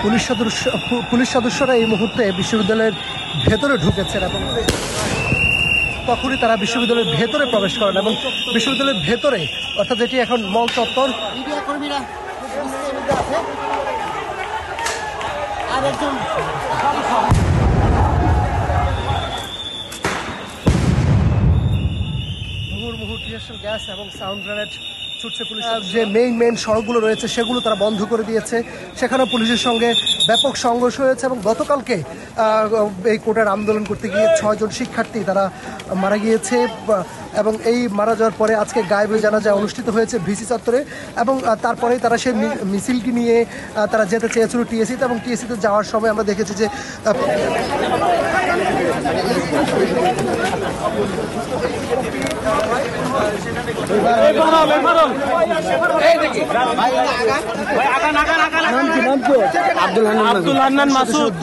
Police সদস্যরা এই মুহূর্তে বিশ্ববিদ্যালয়ের ভেতরে ঢুকেছেন এবং তখনই তারা বিশ্ববিদ্যালয়ের ভেতরে প্রবেশ করেন এবং বিশ্ববিদ্যালয়ের ভেতরে অর্থাৎ যেটি এখন মল চত্বর মিডিয়া কর্মীরা আর একজন মুহুর্মুহু টিয়ার গ্যাস এবং সাউন্ড গ্রেনেড ছুটছে পুলিশ। যে মেইন সড়কগুলো রয়েছে সেগুলো তারা বন্ধ করে দিয়েছে, সেখানেও পুলিশের সঙ্গে ব্যাপক সংঘর্ষ হয়েছে এবং গতকালকে এই কোটার আন্দোলন করতে গিয়ে 6 জন শিক্ষার্থী তারা মারা গিয়েছে এবং এই মারা যাওয়ার পরে আজকে গায়েবে জানাজা অনুষ্ঠিত হয়েছে ভিসি চত্বরে এবং তারপরেই তারা সেই মিছিলটি নিয়ে তারা যেতে চেয়েছিল টিএসসিতে এবং টিএসসিতে যাওয়ার সময় আমরা দেখেছি যে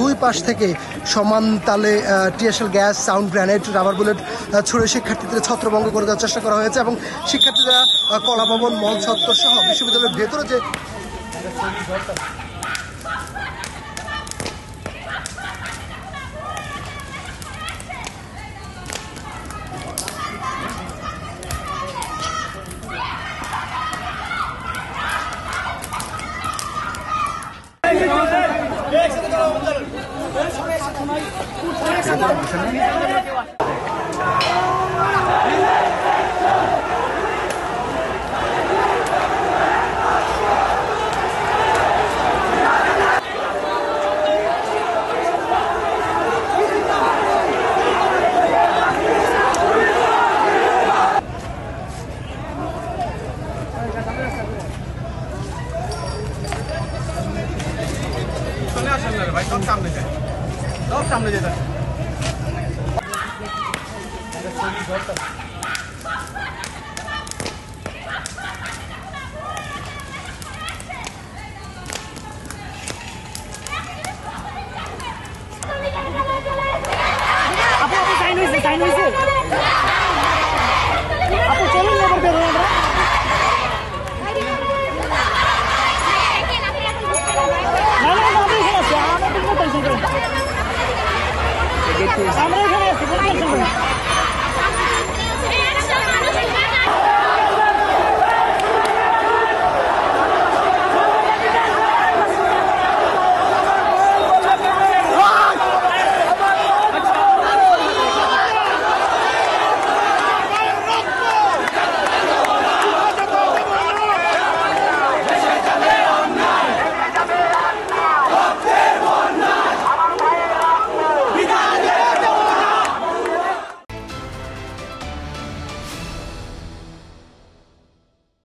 দুই পাশ থেকে সমান তালে tear shell gas, sound grenade, rubber bullet ছুড়ে শিক্ষার্থীদের ছত্রভঙ্গ করে দেওয়ার চেষ্টা করা হয়েছে এবং শিক্ষার্থীরা কলাভবন, মল চত্বর সহ বিশ্ববিদ্যালয়ের ভেতরে যে ভাই সব সামনে যায়, সব সামনে যেতে